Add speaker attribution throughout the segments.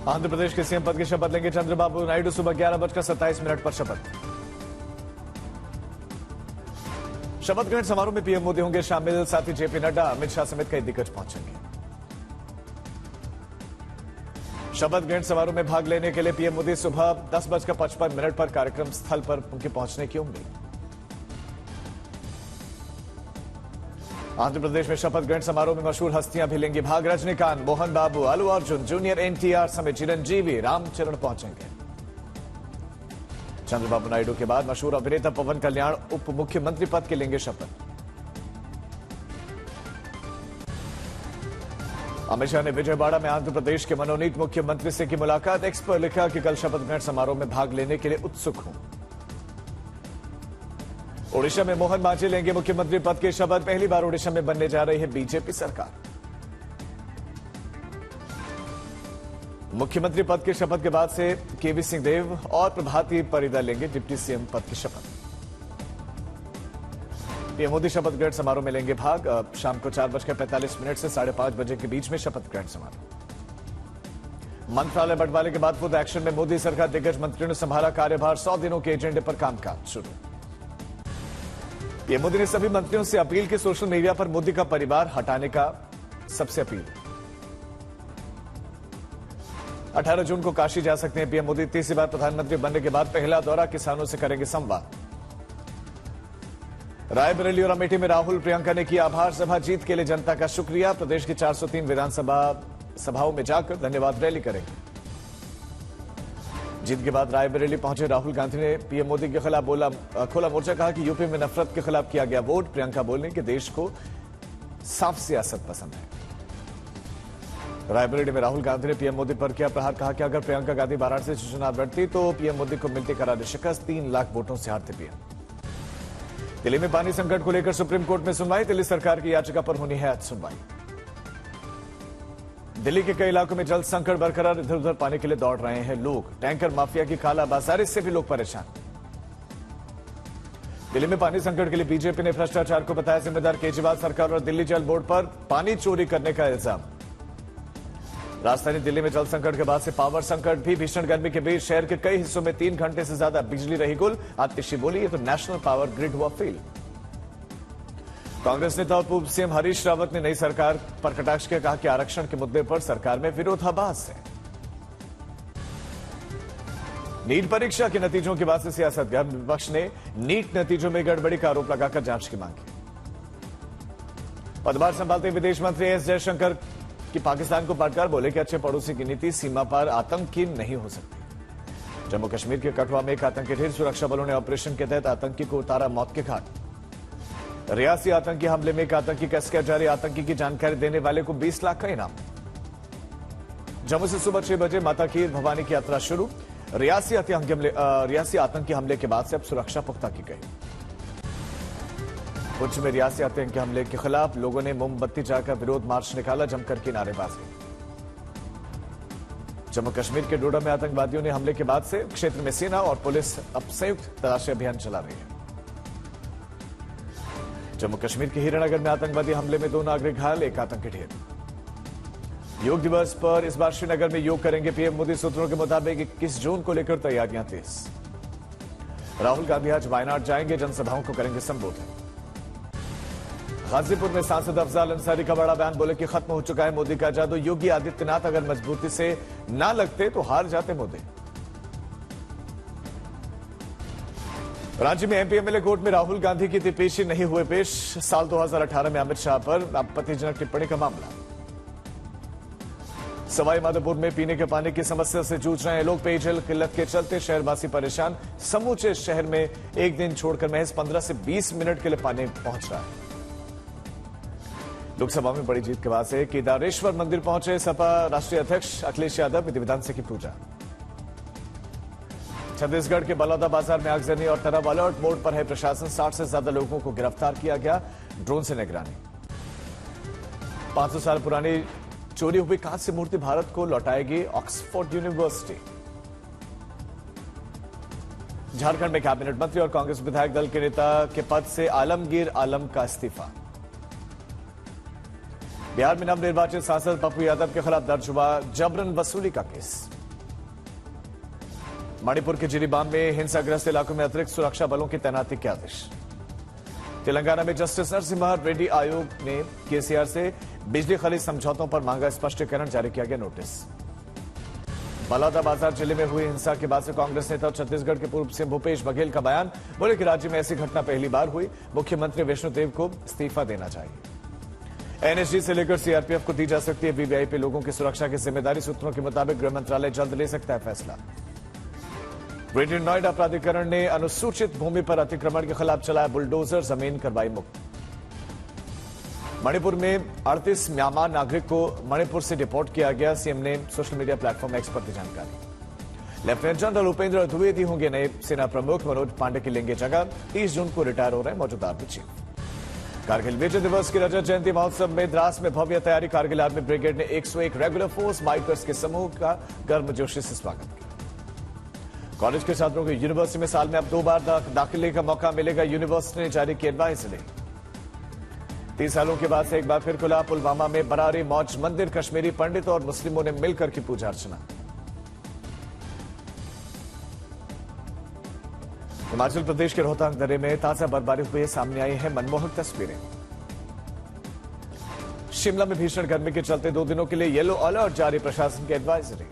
Speaker 1: आंध्र प्रदेश के सीएम पद की शपथ लेंगे चंद्रबाबू नायडू। सुबह 11:27 पर शपथ। शपथ ग्रहण समारोह में पीएम मोदी होंगे शामिल। साथ ही जेपी नड्डा, अमित शाह समेत कई दिग्गज पहुंचेंगे। शपथ ग्रहण समारोह में भाग लेने के लिए पीएम मोदी सुबह 10:55 पर कार्यक्रम स्थल पर उनके पहुंचने की उम्मीद। आंध्र प्रदेश में शपथ ग्रहण समारोह में मशहूर हस्तियां भी लेंगी भाग। रजनीकांत, मोहन बाबू, अल्लू अर्जुन, जूनियर एनटीआर समेत चिरंजीवी, रामचरण पहुंचेंगे। चंद्रबाबू नायडू के बाद मशहूर अभिनेता पवन कल्याण उप मुख्यमंत्री पद के लेंगे शपथ। अमित शाह ने विजयवाड़ा में आंध्र प्रदेश के मनोनीत मुख्यमंत्री से की मुलाकात। एक्स पर लिखा कि कल शपथ ग्रहण समारोह में भाग लेने के लिए उत्सुक हूं। ओडिशा में मोहन मांझी लेंगे मुख्यमंत्री पद की शपथ। पहली बार ओडिशा में बनने जा रही है बीजेपी सरकार। मुख्यमंत्री पद की शपथ के बाद से केवी सिंहदेव और प्रभाती परिदा लेंगे डिप्टी सीएम पद की शपथ। पीएम मोदी शपथ ग्रहण समारोह में लेंगे भाग। शाम को 4:45 से 5:30 बजे के बीच में शपथ ग्रहण समारोह। मंत्रालय बंटवारे के बाद खुद एक्शन में मोदी सरकार। दिग्गज मंत्रियों ने संभाला कार्यभार। 100 दिनों के एजेंडे पर कामकाज शुरू। पीएम मोदी ने सभी मंत्रियों से अपील की सोशल मीडिया पर मोदी का परिवार हटाने का सबसे अपील। 18 जून को काशी जा सकते हैं पीएम मोदी। तीसरी बार प्रधानमंत्री बनने के बाद पहला दौरा। किसानों से करेंगे संवाद। रायबरेली और अमेठी में राहुल प्रियंका ने किया आभार सभा। जीत के लिए जनता का शुक्रिया। प्रदेश की 403 विधानसभा सभाओं में जाकर धन्यवाद रैली करेंगे। जीत के बाद रायबरेली पहुंचे राहुल गांधी ने पीएम मोदी के खिलाफ खोला मोर्चा। कहा कि यूपी में नफरत के खिलाफ किया गया वोट। प्रियंका बोले कि देश को साफ सियासत पसंद है। रायबरेली में राहुल गांधी ने पीएम मोदी पर किया प्रहार। कहा कि अगर प्रियंका गांधी वाराणसी से चुनाव लड़ती तो पीएम मोदी को मिलती करारी शिकस्त। 3 लाख वोटों से हारते पीएम। दिल्ली में पानी संकट को लेकर सुप्रीम कोर्ट में सुनवाई। दिल्ली सरकार की याचिका पर होनी है आज सुनवाई। दिल्ली के कई इलाकों में जल संकट बरकरार। इधर उधर पानी के लिए दौड़ रहे हैं लोग। टैंकर माफिया की कालाबाजारी से भी लोग परेशान। दिल्ली में पानी संकट के लिए बीजेपी ने भ्रष्टाचार को बताया जिम्मेदार। केजरीवाल सरकार और दिल्ली जल बोर्ड पर पानी चोरी करने का इल्जाम। राजधानी दिल्ली में जल संकट के बाद से पावर संकट भी। भीषण गर्मी के बीच शहर के कई हिस्सों में 3 घंटे से ज्यादा बिजली रही गुल। आतिशी बोली ये तो नेशनल पावर ग्रिड हुआ फेल। कांग्रेस नेता और पूर्व सीएम हरीश रावत ने नई सरकार पर कटाक्ष किया। कहा कि आरक्षण के मुद्दे पर सरकार में विरोधाभास है। नीट परीक्षा के नतीजों के बाद से सियासत गर्म। विपक्ष ने नीट नतीजों में गड़बड़ी का आरोप लगाकर जांच की मांग की। पदभार संभालते विदेश मंत्री एस जयशंकर की पाकिस्तान को फटकार। बोले कि अच्छे पड़ोसी की नीति सीमा पर आतंकी नहीं हो सकती। जम्मू कश्मीर के कठुआ में एक आतंकी ढेर। सुरक्षा बलों ने ऑपरेशन के तहत आतंकी को उतारा मौत के घाट। रियासी आतंकी हमले में एक आतंकी का स्केच जारी। आतंकी की जानकारी देने वाले को 20 लाख का इनाम। जम्मू से सुबह 6 बजे माता खीर भवानी की यात्रा शुरू। रियासी आतंकी हमले के बाद से अब सुरक्षा पुख्ता की गई। पुंछ में रियासी आतंकी हमले के खिलाफ लोगों ने मोमबत्ती जलाकर विरोध मार्च निकाला। जमकर की नारेबाजी। जम्मू कश्मीर के डोडा में आतंकवादियों ने हमले के बाद से क्षेत्र में सेना और पुलिस अब संयुक्त तलाशी अभियान चला रही है। जम्मू कश्मीर के हीरानगर में आतंकवादी हमले में 2 नागरिक घायल, एक आतंकी ढेर। योग दिवस पर इस बार श्रीनगर में योग करेंगे पीएम मोदी। सूत्रों के मुताबिक 21 जून को लेकर तैयारियां तेज। राहुल गांधी आज वायनाड जाएंगे। जनसभाओं को करेंगे संबोधित। गाजीपुर में सांसद अफजाल अंसारी का बड़ा बयान। बोले कि खत्म हो चुका है मोदी का जादू। योगी आदित्यनाथ अगर मजबूती से ना लगते तो हार जाते मोदी। रांची में एमपी एमएलए कोर्ट में राहुल गांधी की पेशी नहीं हुए पेश। साल 2018 में अमित शाह पर आपत्तिजनक टिप्पणी का मामला। सवाई माधोपुर में पीने के पानी की समस्या से जूझ रहे हैं लोग। पेयजल किल्लत के चलते शहरवासी परेशान। समूचे शहर में एक दिन छोड़कर महज 15 से 20 मिनट के लिए पानी पहुंच रहा है। लोकसभा में बड़ी जीत के बाद से केदारेश्वर मंदिर पहुंचे सपा राष्ट्रीय अध्यक्ष अखिलेश यादव। विधि विधान से की पूजा। छत्तीसगढ़ के बलौदा बाजार में आगजनी और तरफ अलर्ट मोड पर है प्रशासन। 60 से ज्यादा लोगों को गिरफ्तार किया गया। ड्रोन से निगरानी। 500 साल पुरानी चोरी हुई कांस्य मूर्ति भारत को लौटाएगी ऑक्सफोर्ड यूनिवर्सिटी। झारखंड में कैबिनेट मंत्री और कांग्रेस विधायक दल के नेता के पद से आलमगीर आलम का इस्तीफा। बिहार में नवनिर्वाचित सांसद पप्पू यादव के खिलाफ दर्ज हुआ जबरन वसूली का केस। मणिपुर के जिरीबाम में हिंसाग्रस्त इलाकों में अतिरिक्त सुरक्षा बलों की तैनाती के आदेश। तेलंगाना में जस्टिस नरसिम्हा रेड्डी आयोग ने केसीआर से बिजली खरीद समझौतों पर मांगा स्पष्टीकरण, जारी किया गया नोटिस। बलौदाबाजार जिले में हुई हिंसा के बाद से कांग्रेस नेता और छत्तीसगढ़ के पूर्व सीएम भूपेश बघेल का बयान, बोले कि राज्य में ऐसी घटना पहली बार हुई, मुख्यमंत्री विष्णुदेव को इस्तीफा देना चाहिए। एनएसजी से लेकर सीआरपीएफ को दी जा सकती है वीवीआईपी लोगों की सुरक्षा की जिम्मेदारी, सूत्रों के मुताबिक गृह मंत्रालय जल्द ले सकता है फैसला। ग्रेटर नोएडा प्राधिकरण ने अनुसूचित भूमि पर अतिक्रमण के खिलाफ चलाया बुलडोजर, जमीन करवाई मुक्त। मणिपुर में 38 म्यांमार नागरिक को मणिपुर से डिपोर्ट किया गया, सीएम ने सोशल मीडिया प्लेटफॉर्म एक्स पर दी जानकारी। लेफ्टिनेंट जनरल उपेंद्र द्विवेदी होंगे नए सेना प्रमुख, मनोज पांडे की लेंगे जगह। 30 जून को रिटायर हो रहे हैं मौजूदा आर्मी चीफ। कारगिल विजय दिवस की रजत जयंती महोत्सव में द्रास में भव्य तैयारी। कारगिल आर्मी ब्रिगेड ने 101 रेगुलर फोर्स बाइकर्स के समूह का गर्मजोशी से स्वागत किया। कॉलेज के छात्रों को यूनिवर्सिटी में साल में अब 2 बार दाखिले का मौका मिलेगा, यूनिवर्सिटी ने जारी की एडवाइजरी। 30 सालों के बाद से एक बार फिर खुला पुलवामा में बरारी मौज मंदिर, कश्मीरी पंडित और मुस्लिमों ने मिलकर की पूजा अर्चना। हिमाचल प्रदेश के रोहतांग दर्रे में ताजा बर्फबारी हुई, सामने आई है मनमोहक तस्वीरें। शिमला में भीषण गर्मी के चलते 2 दिनों के लिए येलो अलर्ट जारी, प्रशासन की एडवाइजरी।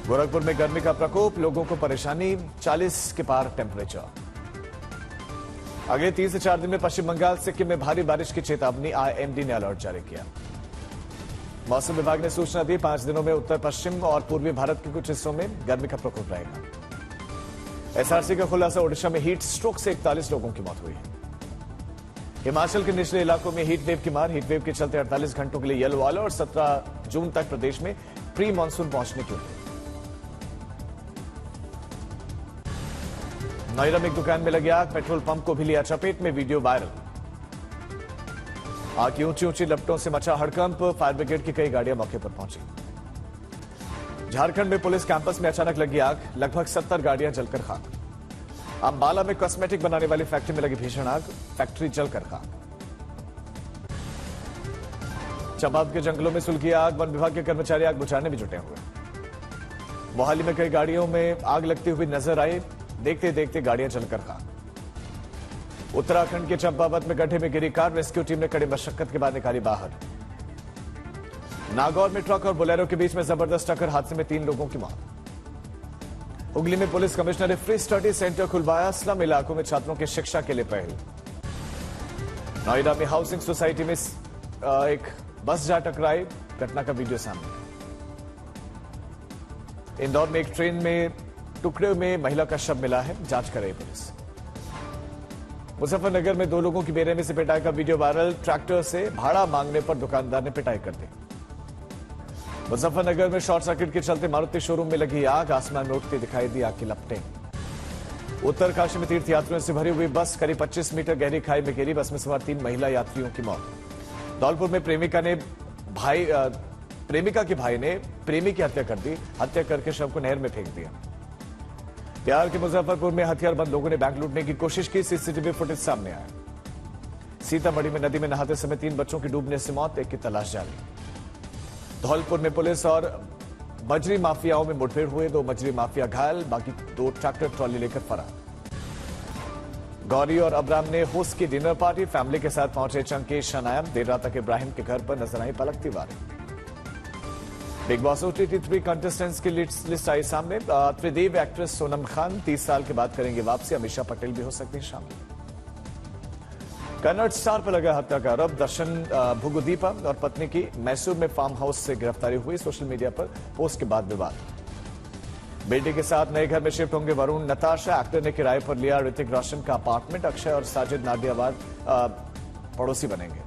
Speaker 1: गोरखपुर में गर्मी का प्रकोप, लोगों को परेशानी, 40 के पार टेम्परेचर। अगले 3 से 4 दिन में पश्चिम बंगाल, सिक्किम में भारी बारिश की चेतावनी, आईएमडी ने अलर्ट जारी किया। मौसम विभाग ने सूचना दी, 5 दिनों में उत्तर पश्चिम और पूर्वी भारत के कुछ हिस्सों में गर्मी का प्रकोप रहेगा। एसआरसी का खुलासा, ओडिशा में हीट स्ट्रोक से 41 लोगों की मौत हुई है। हिमाचल के निचले इलाकों में हीट वेव की मार, हीट वेव के चलते 48 घंटों के लिए येलो अलर्ट। 17 जून तक प्रदेश में प्री मानसून पहुंचने की उम्मीद। नोएडा में एक दुकान में लगी आग, पेट्रोल पंप को भी लिया चपेट में, वीडियो वायरल। आग की ऊंची ऊंची लपटों से मचा हड़कंप, फायर ब्रिगेड की कई गाड़ियां मौके पर पहुंची। झारखंड में पुलिस कैंपस में अचानक लगी आग, लगभग 70 गाड़ियां जलकर खाक। अंबाला में कॉस्मेटिक बनाने वाली फैक्ट्री में लगी भीषण आग, फैक्ट्री जलकर खाक। चंपावत के जंगलों में सुलगी आग, वन विभाग के कर्मचारी आग बुझाने में जुटे हुए। मोहाली में कई गाड़ियों में आग लगती हुई नजर आई, देखते देखते गाड़ियां जलकर खाक। उत्तराखंड के चंपावत में गड्ढे में गिरी कार, रेस्क्यू टीम ने कड़ी मशक्कत के बाद निकाली बाहर। नागौर में ट्रक और बोलेरो के बीच में जबरदस्त टक्कर, हादसे में 3 लोगों की मौत। हुगली में पुलिस कमिश्नर ने फ्री स्टडी सेंटर खुलवाया, स्लम इलाकों में छात्रों की शिक्षा के लिए पहल। नोएडा में हाउसिंग सोसाइटी में एक बस जा टकराई, घटना का वीडियो सामने। इंदौर में एक ट्रेन में टुकड़े में महिला का शव मिला है, जांच कर रही पुलिस। मुजफ्फरनगर में 2 लोगों की बेरहमी से पिटाई का वीडियो वायरल, ट्रैक्टर से भाड़ा मांगने पर दुकानदार ने पिटाई कर दी। मुजफ्फरनगर में शॉर्ट सर्किट के चलते मारुति शोरूम में लगी आग, आसमान में उठती दिखाई दी आग की लपटें। उत्तरकाशी में तीर्थयात्रियों से भरी हुई बस करीब 25 मीटर गहरी खाई में गिरी, बस में सवार 3 महिला यात्रियों की मौत। धौलपुर में प्रेमिका के भाई ने प्रेमी की हत्या कर दी, हत्या करके शव को नहर में फेंक दिया। बिहार के मुजफ्फरपुर में हथियारबंद लोगों ने बैंक लूटने की कोशिश की, सीसीटीवी फुटेज सामने आया। सीतामढ़ी में नदी में नहाते समय 3 बच्चों की डूबने से मौत, एक की तलाश जारी। धौलपुर में पुलिस और मजरी माफियाओं में मुठभेड़ हुए, 2 मजरी माफिया घायल, बाकी 2 ट्रैक्टर ट्रॉली लेकर फरार। गौरी और अब्राम ने होस्ट की डिनर पार्टी, फैमिली के साथ पहुंचे चंकेश शनायम, देर रात तक इब्राहिम के घर पर नजर आई Palak Tiwari. Bigg Boss OTT 3 contestants की लिस्ट आई सामने, त्रिदेव एक्ट्रेस सोनम खान 30 साल के बाद करेंगे वापसी, अमीषा पटेल भी हो सकती है शामिल। कन्नड़ स्टार पर लगा हत्या का आरोप, दर्शन भुगुदीपा और पत्नी की मैसूर में फार्म हाउस से गिरफ्तारी हुई, सोशल मीडिया पर पोस्ट के बाद विवाद। बेटे के साथ नए घर में शिफ्ट होंगे वरुण, नताशा एक्टर ने किराए पर लिया ऋतिक रोशन का अपार्टमेंट, अक्षय और साजिद नाडियावाद पड़ोसी बनेंगे।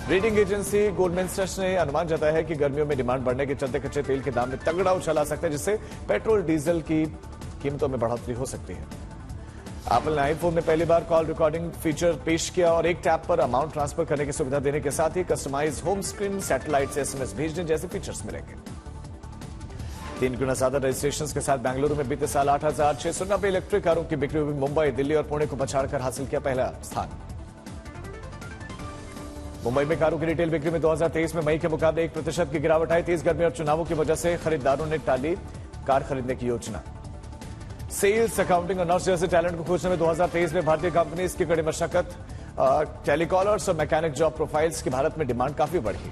Speaker 1: रेटिंग एजेंसी गोल्डमैन सैक्स ने अनुमान जताया है कि गर्मियों में डिमांड बढ़ने के चलते कच्चे तेल के दाम में तगड़ा उछाल आ सकता है, जिससे पेट्रोल डीजल की कीमतों में बढ़ोतरी हो सकती है। एप्पल ने आईफोन में पहली बार कॉल रिकॉर्डिंग फीचर पेश किया और एक टैप पर अमाउंट ट्रांसफर करने की सुविधा देने के साथ ही कस्टमाइज होम स्क्रीन, सैटेलाइट से SMS भेजने जैसे फीचर्स मिलेंगे। 3 गुना ज्यादा रजिस्ट्रेशन के साथ बेंगलुरु में बीते साल 8,690 इलेक्ट्रिक कारों की बिक्री हुई, मुंबई, दिल्ली और पुणे को पछाड़कर हासिल किया पहला स्थान। मुंबई में कारों की रिटेल बिक्री में 2023 में मई के मुकाबले 1% की गिरावट आई। तेज गर्मी और चुनावों की वजह से खरीदारों ने टाली कार खरीदने की योजना। सेल्स, अकाउंटिंग और नर्स जैसे टैलेंट को खोजने में 2023 में भारतीय कंपनीज की कड़ी मशक्कत। टेलीकॉलर्स और मैकेनिक जॉब प्रोफाइल्स की भारत में डिमांड काफी बढ़ी।